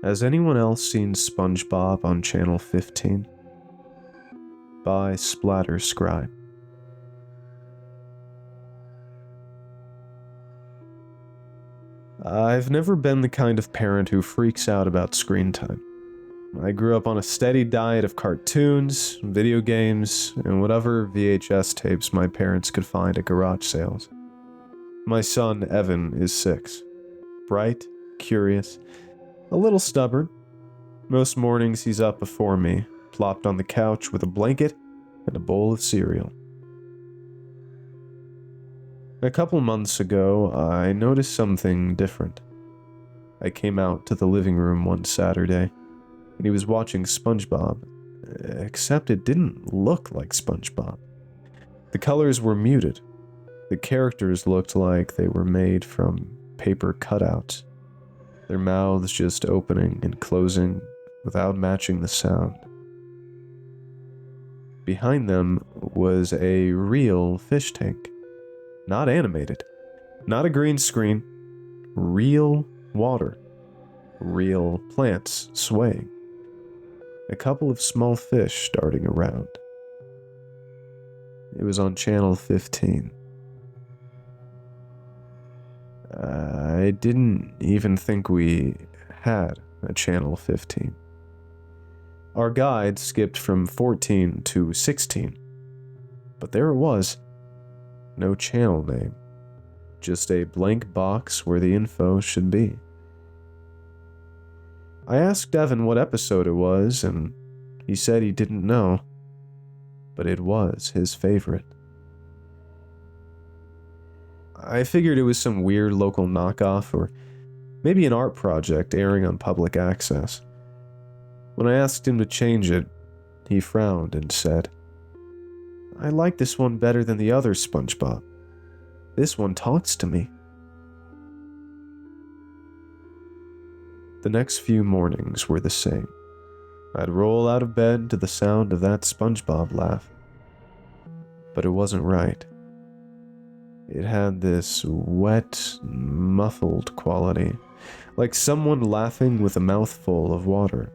Has anyone else seen SpongeBob on Channel 15? By SplatterScribe. I've never been the kind of parent who freaks out about screen time. I grew up on a steady diet of cartoons, video games, and whatever VHS tapes my parents could find at garage sales. My son, Evan, is 6. Bright, curious, a little stubborn. Most mornings he's up before me, plopped on the couch with a blanket and a bowl of cereal. A couple months ago, I noticed something different. I came out to the living room one Saturday, and he was watching SpongeBob, except it didn't look like SpongeBob. The colors were muted. The characters looked like they were made from paper cutouts, their mouths just opening and closing without matching the sound. Behind them was a real fish tank. Not animated, not a green screen, real water, real plants swaying, a couple of small fish darting around. It was on Channel 15. I didn't even think we had a Channel 15. Our guide skipped from 14 to 16, but there it was. No channel name, just a blank box where the info should be. I asked Evan what episode it was, and he said he didn't know, but it was his favorite. I figured it was some weird local knockoff or maybe an art project airing on public access. When I asked him to change it, he frowned and said, "I like this one better than the other SpongeBob. This one talks to me." The next few mornings were the same. I'd roll out of bed to the sound of that SpongeBob laugh. But it wasn't right. It had this wet, muffled quality, like someone laughing with a mouthful of water.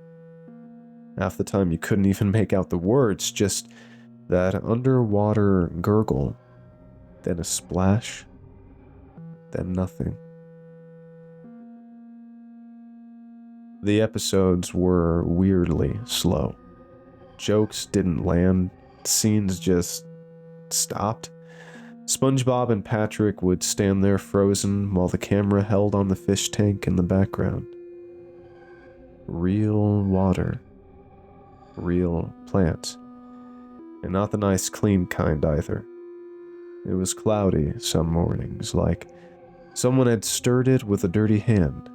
Half the time you couldn't even make out the words, just that underwater gurgle, then a splash, then nothing. The episodes were weirdly slow. Jokes didn't land, scenes just stopped. SpongeBob and Patrick would stand there frozen while the camera held on the fish tank in the background. Real water. Real plants. And not the nice clean kind either. It was cloudy some mornings, like someone had stirred it with a dirty hand.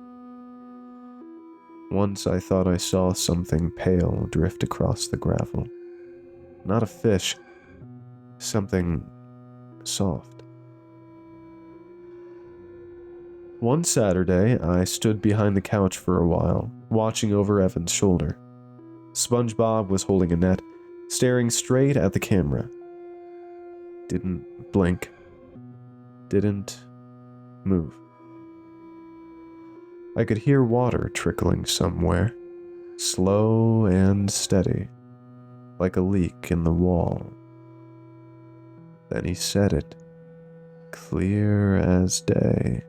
Once I thought I saw something pale drift across the gravel. Not a fish. Something soft. One Saturday, I stood behind the couch for a while, watching over Evan's shoulder. SpongeBob was holding a net, staring straight at the camera. Didn't blink. Didn't move. I could hear water trickling somewhere, slow and steady, like a leak in the wall. Then he said it, clear as day.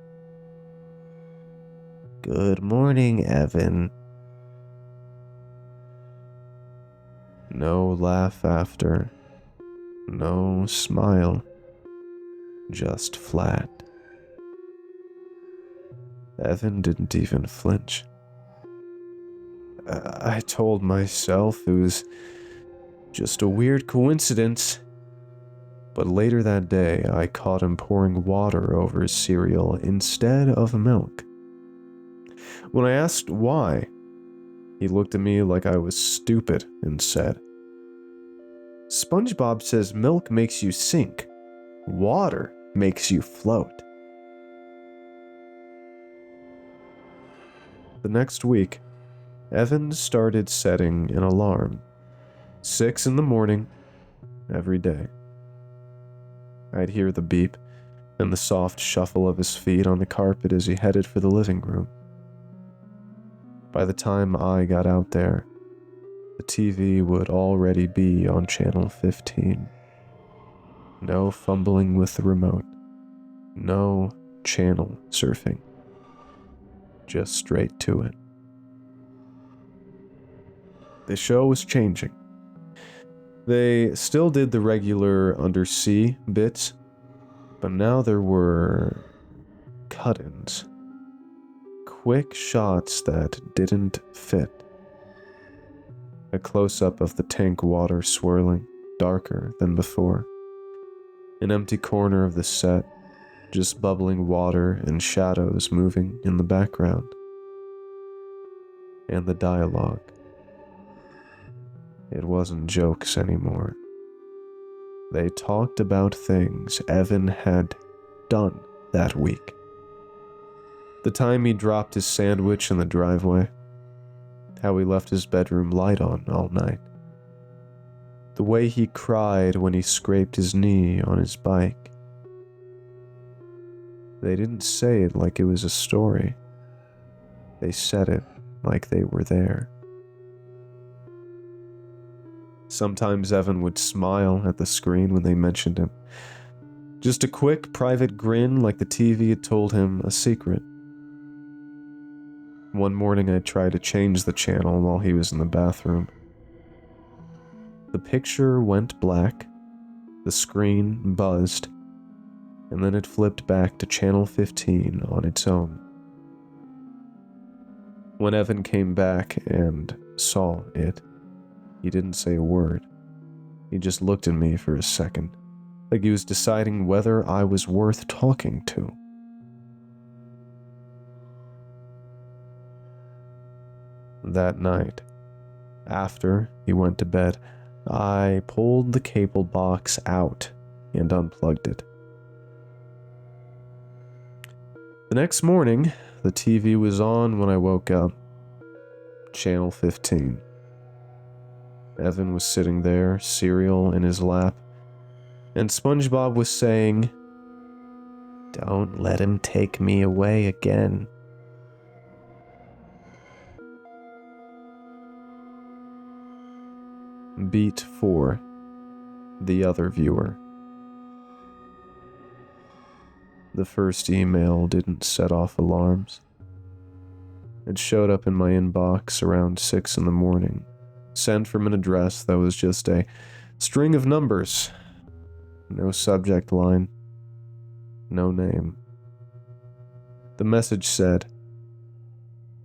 "Good morning, Evan." No laugh after, no smile, just flat. Evan didn't even flinch. I told myself it was just a weird coincidence, but later that day I caught him pouring water over his cereal instead of milk. When I asked why, he looked at me like I was stupid and said, "SpongeBob says milk makes you sink. Water makes you float." The next week, Evan started setting an alarm. 6 in the morning, every day. I'd hear the beep and the soft shuffle of his feet on the carpet as he headed for the living room. By the time I got out there, the TV would already be on channel 15. No fumbling with the remote. No channel surfing. Just straight to it. The show was changing. They still did the regular undersea bits, but now there were cut-ins. Quick shots that didn't fit. A close-up of the tank water swirling, darker than before. An empty corner of the set, just bubbling water and shadows moving in the background. And the dialogue. It wasn't jokes anymore. They talked about things Evan had done that week. The time he dropped his sandwich in the driveway. How he left his bedroom light on all night. The way he cried when he scraped his knee on his bike. They didn't say it like it was a story. They said it like they were there. Sometimes Evan would smile at the screen when they mentioned him. Just a quick, private grin like the TV had told him a secret. One morning I tried to change the channel while he was in the bathroom. The picture went black, the screen buzzed, and then it flipped back to channel 15 on its own. When Evan came back and saw it, he didn't say a word. He just looked at me for a second, like he was deciding whether I was worth talking to. That night, after he went to bed, I pulled the cable box out and unplugged it. The next morning, the TV was on when I woke up. Channel 15. Evan was sitting there, cereal in his lap, and SpongeBob was saying, "Don't let him take me away again." Beat 4. The other viewer. The first email didn't set off alarms. It showed up in my inbox around 6 in the morning, sent from an address that was just a string of numbers. No subject line. No name. The message said,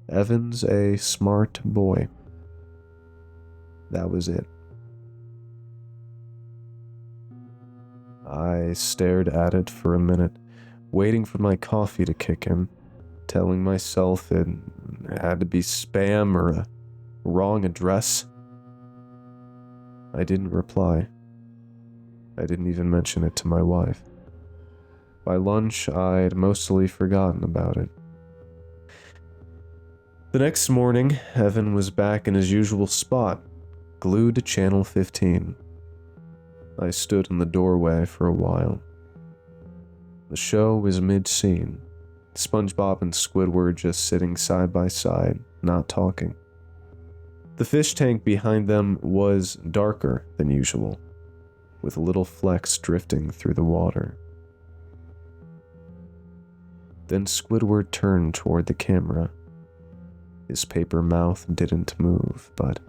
"Evan's a smart boy." That was it. I stared at it for a minute, waiting for my coffee to kick in, telling myself it had to be spam or a wrong address. I didn't reply. I didn't even mention it to my wife. By lunch, I'd mostly forgotten about it. The next morning, Evan was back in his usual spot, glued to channel 15. I stood in the doorway for a while. The show was mid-scene. SpongeBob and Squidward just sitting side by side, not talking. The fish tank behind them was darker than usual, with little flecks drifting through the water. Then Squidward turned toward the camera. His paper mouth didn't move, but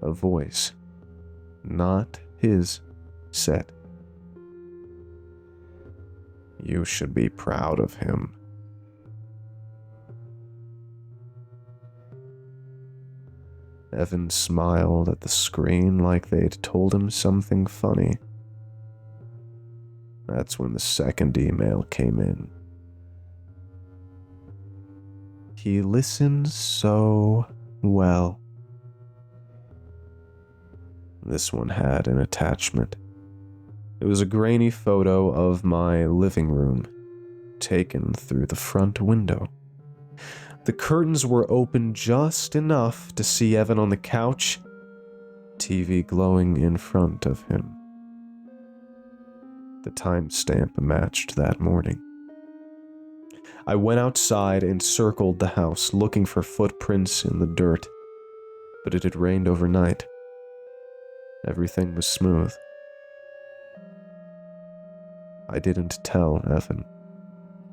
a voice, not his, said, "You should be proud of him." Evan smiled at the screen like they'd told him something funny. That's when the second email came in. He listens so well. This one had an attachment. It was a grainy photo of my living room, taken through the front window. The curtains were open just enough to see Evan on the couch, TV glowing in front of him. The timestamp matched that morning. I went outside and circled the house, looking for footprints in the dirt. But it had rained overnight. Everything was smooth. I didn't tell Evan.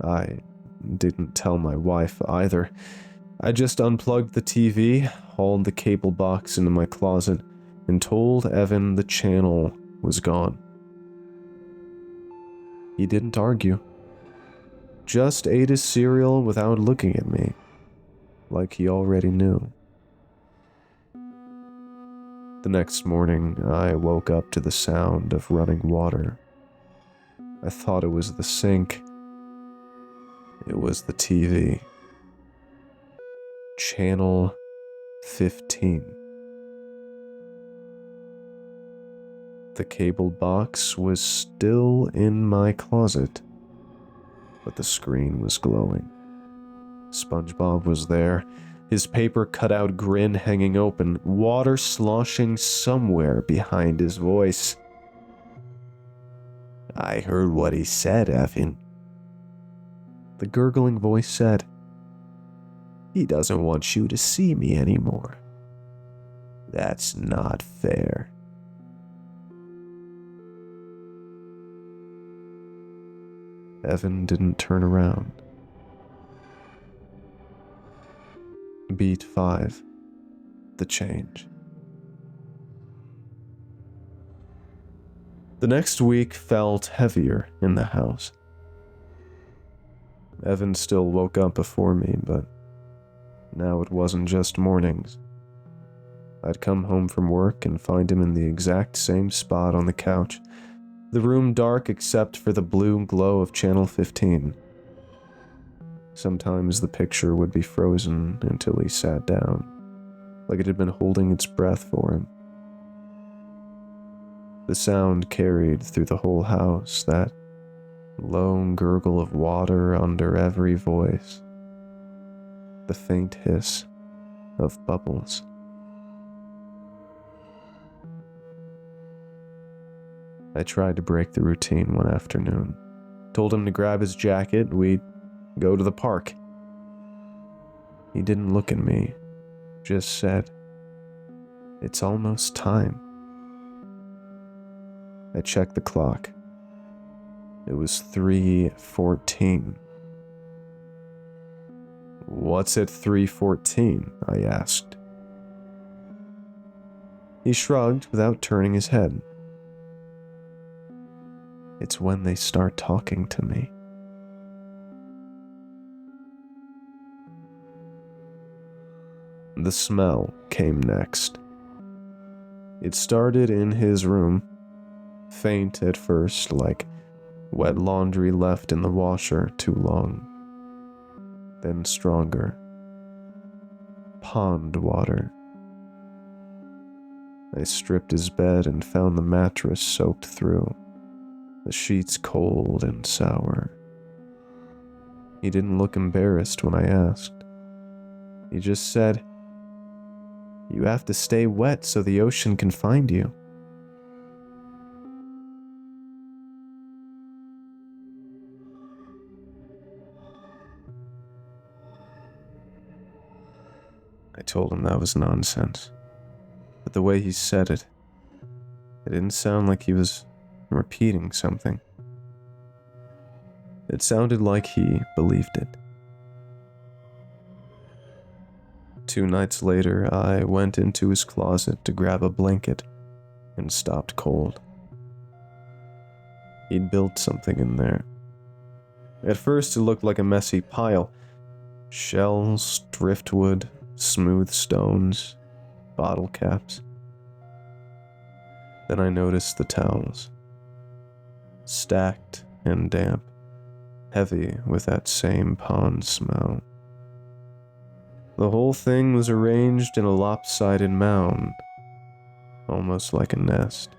I didn't tell my wife either. I just unplugged the TV, hauled the cable box into my closet, and told Evan the channel was gone. He didn't argue. Just ate his cereal without looking at me, like he already knew. The next morning, I woke up to the sound of running water. I thought it was the sink. It was the TV. Channel 15. The cable box was still in my closet, but the screen was glowing. SpongeBob was there, his paper cutout grin hanging open, water sloshing somewhere behind his voice. "I heard what he said, Evan." The gurgling voice said, "He doesn't want you to see me anymore. That's not fair." Evan didn't turn around. Beat 5. The change. The next week felt heavier in the house. Evan still woke up before me, but now it wasn't just mornings. I'd come home from work and find him in the exact same spot on the couch, the room dark except for the blue glow of Channel 15. Sometimes the picture would be frozen until he sat down, like it had been holding its breath for him. The sound carried through the whole house, that low gurgle of water under every voice, the faint hiss of bubbles. I tried to break the routine one afternoon. Told him to grab his jacket, we'd go to the park. He didn't look at me, just said, "It's almost time." I checked the clock. It was 3:14. "What's at 3:14? I asked. He shrugged without turning his head. "It's when they start talking to me." The smell came next. It started in his room, faint at first, like wet laundry left in the washer too long. Then stronger. Pond water. I stripped his bed and found the mattress soaked through, the sheets cold and sour. He didn't look embarrassed when I asked. He just said, "You have to stay wet so the ocean can find you." I told him that was nonsense, but the way he said it didn't sound like he was repeating something. It sounded like he believed it. 2 nights later, I went into his closet to grab a blanket and stopped cold. He'd built something in there. At first, it looked like a messy pile. Shells, driftwood, smooth stones, bottle caps. Then I noticed the towels. Stacked and damp, heavy with that same pond smell. The whole thing was arranged in a lopsided mound, almost like a nest.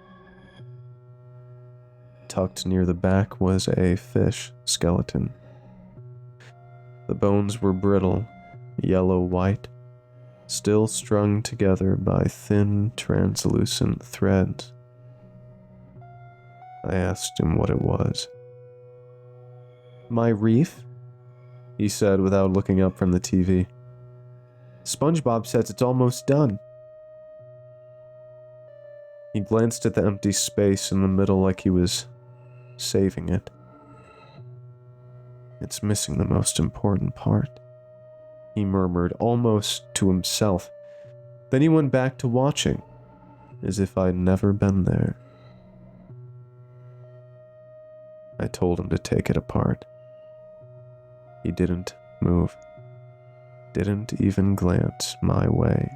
Tucked near the back was a fish skeleton. The bones were brittle, yellow-white, still strung together by thin, translucent threads. I asked him what it was. "My reef?" he said without looking up from the TV. SpongeBob says it's almost done. He glanced at the empty space in the middle like he was saving it. It's missing the most important part, he murmured almost to himself. Then he went back to watching, as if I'd never been there. I told him to take it apart. He didn't move, didn't even glance my way.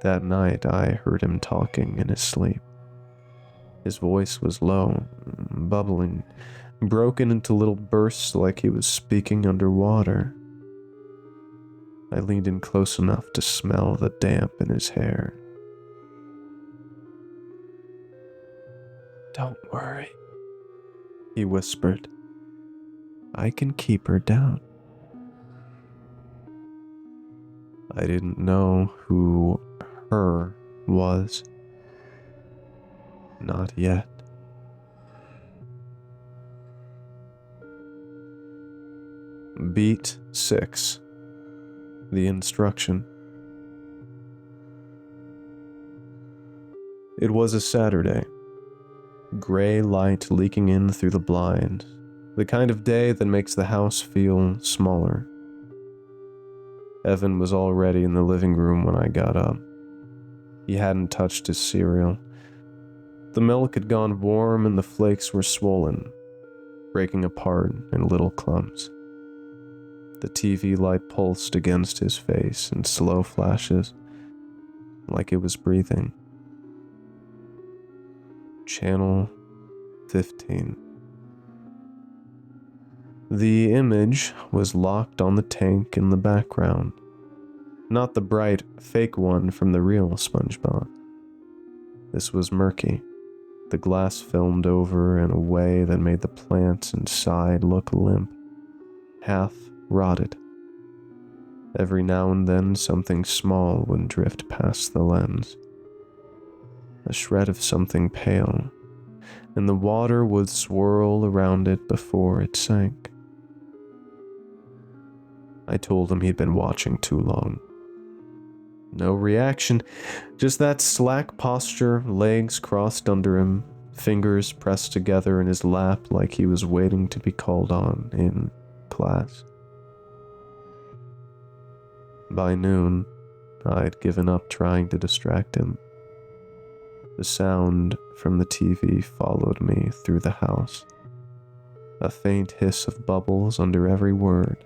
That night, I heard him talking in his sleep. His voice was low, bubbling, broken into little bursts like he was speaking underwater. I leaned in close enough to smell the damp in his hair. "Don't worry," he whispered. "I can keep her down." I didn't know who her was. Not yet. Beat 6. The instruction. It was a Saturday. Gray light leaking in through the blinds. The kind of day that makes the house feel smaller. Evan was already in the living room when I got up. He hadn't touched his cereal. The milk had gone warm and the flakes were swollen, breaking apart in little clumps. The TV light pulsed against his face in slow flashes, like it was breathing. Channel 15. The image was locked on the tank in the background, not the bright, fake one from the real SpongeBob. This was murky, the glass filmed over in a way that made the plants inside look limp, half rotted. Every now and then something small would drift past the lens. A shred of something pale, and the water would swirl around it before it sank. I told him he'd been watching too long. No reaction, just that slack posture, legs crossed under him, fingers pressed together in his lap like he was waiting to be called on in class. By noon, I'd given up trying to distract him. The sound from the TV followed me through the house. A faint hiss of bubbles under every word.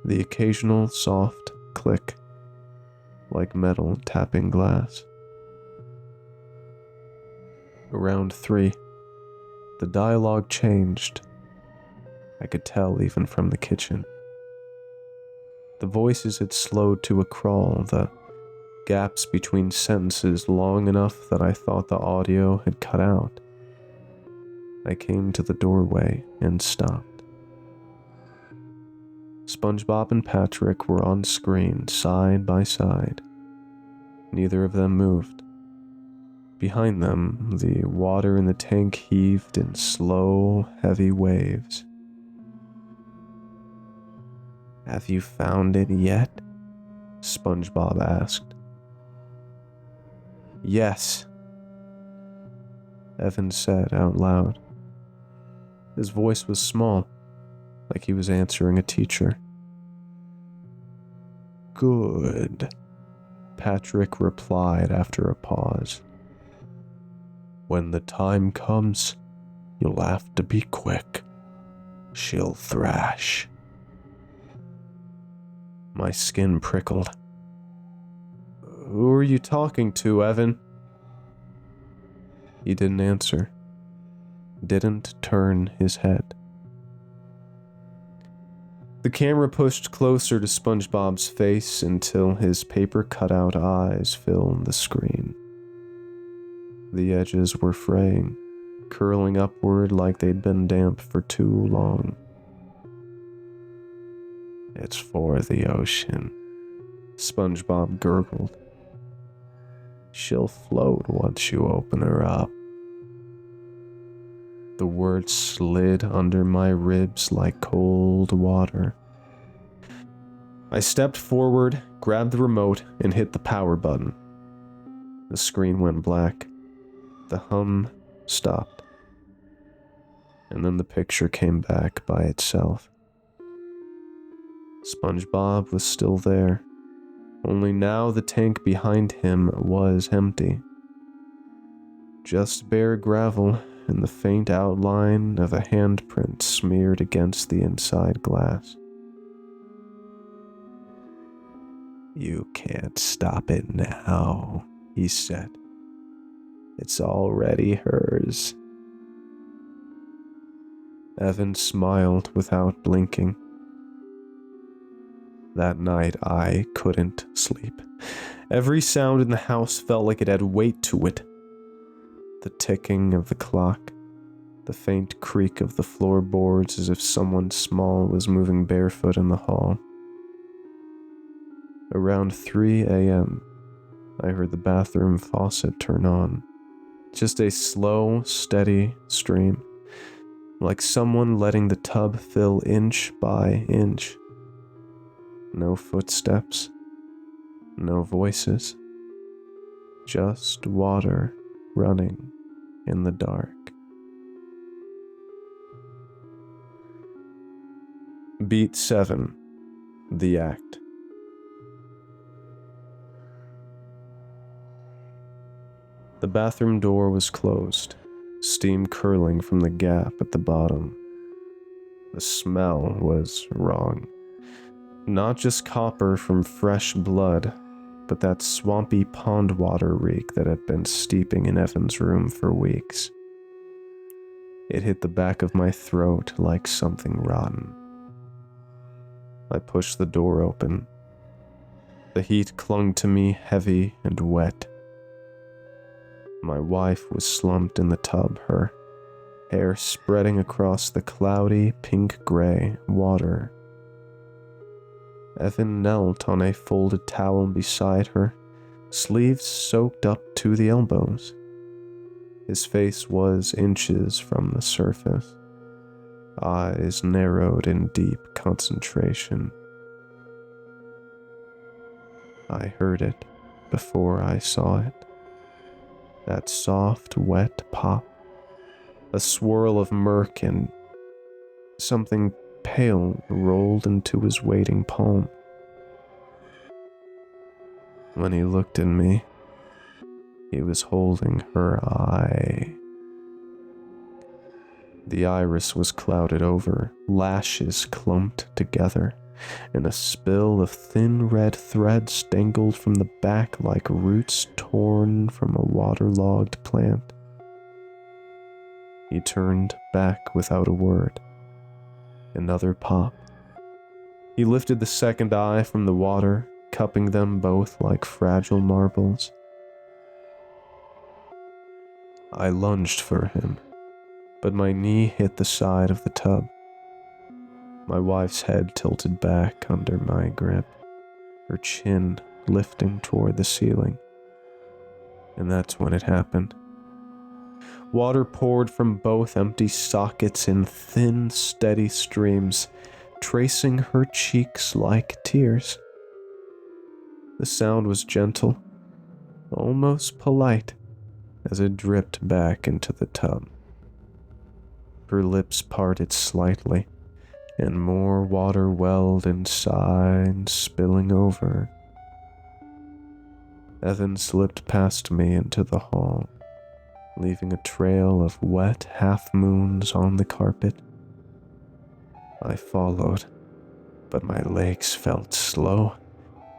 The occasional soft click, like metal tapping glass. Around 3, the dialogue changed. I could tell even from the kitchen. The voices had slowed to a crawl, the gaps between sentences long enough that I thought the audio had cut out. I came to the doorway and stopped. SpongeBob and Patrick were on screen side by side. Neither of them moved. Behind them, the water in the tank heaved in slow, heavy waves. "Have you found it yet?" SpongeBob asked. "Yes," Evan said out loud. His voice was small, like he was answering a teacher. "Good," Patrick replied after a pause. "When the time comes, you'll have to be quick. She'll thrash." My skin prickled. "Who are you talking to, Evan?" He didn't answer. Didn't turn his head. The camera pushed closer to SpongeBob's face until his paper cutout eyes filled the screen. The edges were fraying, curling upward like they'd been damp for too long. "It's for the ocean," SpongeBob gurgled. "She'll float once you open her up." The words slid under my ribs like cold water. I stepped forward, grabbed the remote, and hit the power button. The screen went black. The hum stopped. And then the picture came back by itself. SpongeBob was still there, only now the tank behind him was empty. Just bare gravel and the faint outline of a handprint smeared against the inside glass. "You can't stop it now," he said. "It's already hers." Evan smiled without blinking. That night, I couldn't sleep. Every sound in the house felt like it had weight to it. The ticking of the clock, the faint creak of the floorboards as if someone small was moving barefoot in the hall. Around 3 a.m., I heard the bathroom faucet turn on. Just a slow, steady stream, like someone letting the tub fill inch by inch. No footsteps, no voices, just water running in the dark. Beat 7. The Act. The bathroom door was closed, steam curling from the gap at the bottom. The smell was wrong. Not just copper from fresh blood, but that swampy pond water reek that had been steeping in Evan's room for weeks. It hit the back of my throat like something rotten. I pushed the door open. The heat clung to me heavy and wet. My wife was slumped in the tub, her hair spreading across the cloudy pink-gray water. Evan knelt on a folded towel beside her, sleeves soaked up to the elbows. His face was inches from the surface, eyes narrowed in deep concentration. I heard it before I saw it. That soft, wet pop, a swirl of murk, and something pale rolled into his waiting palm. When he looked at me, he was holding her eye. The iris was clouded over, lashes clumped together, and a spill of thin red threads dangled from the back like roots torn from a waterlogged plant. He turned back without a word. Another pop. He lifted the second eye from the water, cupping them both like fragile marbles. I lunged for him, but my knee hit the side of the tub. My wife's head tilted back under my grip, her chin lifting toward the ceiling. And that's when it happened. Water poured from both empty sockets in thin, steady streams, tracing her cheeks like tears. The sound was gentle, almost polite, as it dripped back into the tub. Her lips parted slightly, and more water welled inside, spilling over. Evan slipped past me into the hall, leaving a trail of wet half-moons on the carpet. I followed, but my legs felt slow,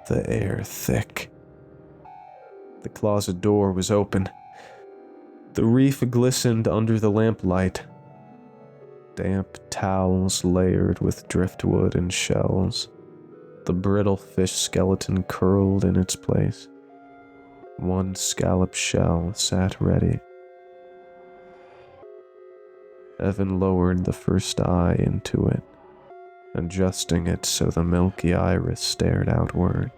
the air thick. The closet door was open. The reef glistened under the lamplight. Damp towels layered with driftwood and shells. The brittle fish skeleton curled in its place. One scallop shell sat ready. Evan lowered the first eye into it, adjusting it so the milky iris stared outward.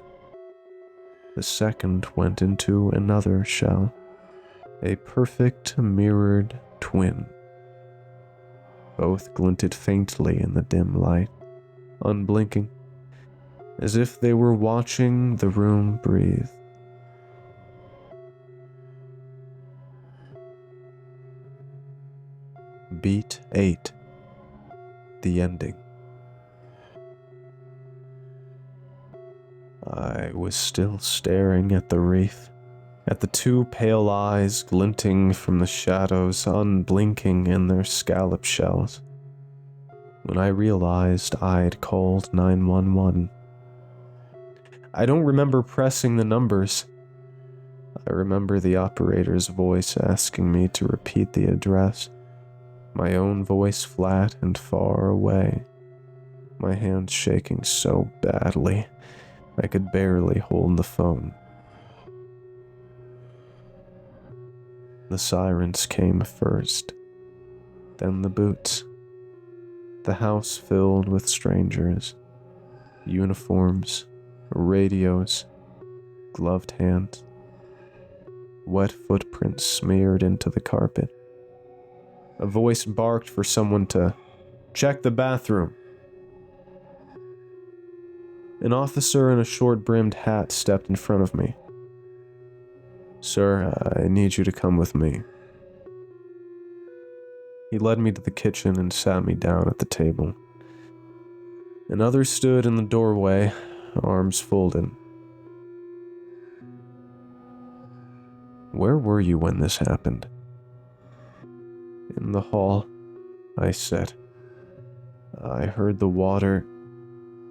The second went into another shell, a perfect mirrored twin. Both glinted faintly in the dim light, unblinking, as if they were watching the room breathe. Beat 8. The ending. I was still staring at the reef, at the two pale eyes glinting from the shadows, unblinking in their scallop shells, when I realized I'd called 911. I don't remember pressing the numbers. I remember the operator's voice asking me to repeat the address, my own voice flat and far away, my hands shaking so badly I could barely hold the phone. The sirens came first, then the boots. The house filled with strangers, uniforms, radios, gloved hands, wet footprints smeared into the carpet. A voice barked for someone to check the bathroom. An officer in a short-brimmed hat stepped in front of me. "Sir, I need you to come with me." He led me to the kitchen and sat me down at the table. Another stood in the doorway, arms folded. "Where were you when this happened?" "In the hall," I said. "I heard the water."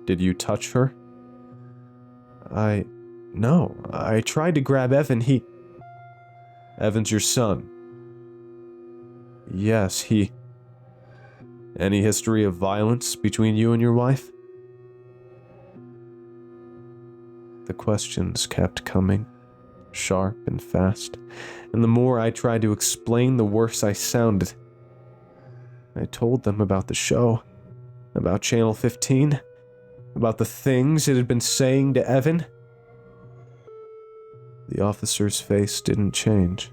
"Did you touch her?" No, I tried to grab Evan. Evan's your son?" "Yes, Any history of violence between you and your wife?" The questions kept coming, sharp and fast, and the more I tried to explain, the worse I sounded. I told them about the show, about Channel 15, about the things it had been saying to Evan. The officer's face didn't change.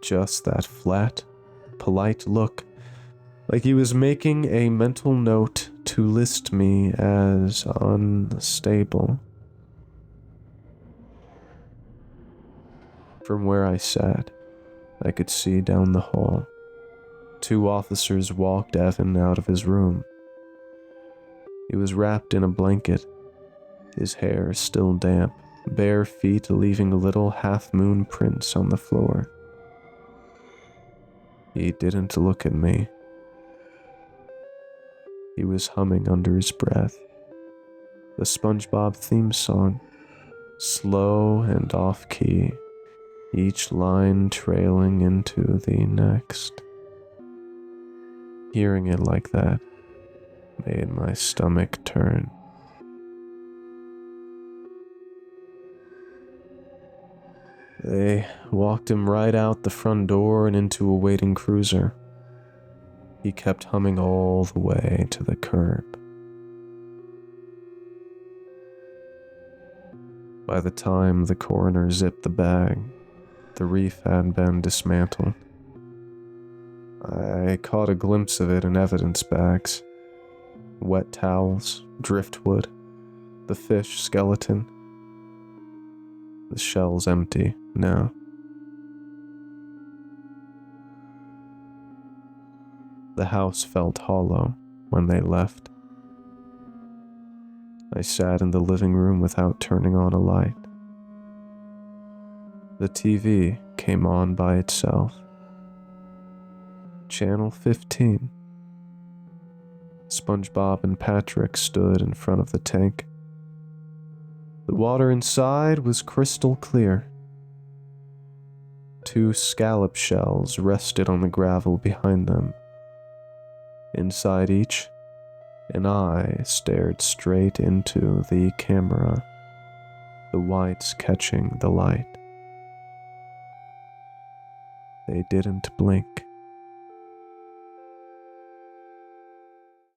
Just that flat, polite look, like he was making a mental note to list me as unstable. From where I sat, I could see down the hall. 2 officers walked Evan out of his room. He was wrapped in a blanket, his hair still damp, bare feet leaving little half-moon prints on the floor. He didn't look at me. He was humming under his breath, the SpongeBob theme song, slow and off-key, each line trailing into the next. Hearing it like that made my stomach turn. They walked him right out the front door and into a waiting cruiser. He kept humming all the way to the curb. By the time the coroner zipped the bag, the reef had been dismantled. I caught a glimpse of it in evidence bags. Wet towels, driftwood, the fish skeleton. The shell's empty now. The house felt hollow when they left. I sat in the living room without turning on a light. The TV came on by itself. Channel 15. SpongeBob and Patrick stood in front of the tank. The water inside was crystal clear. 2 scallop shells rested on the gravel behind them. Inside each, an eye stared straight into the camera, the whites catching the light. They didn't blink.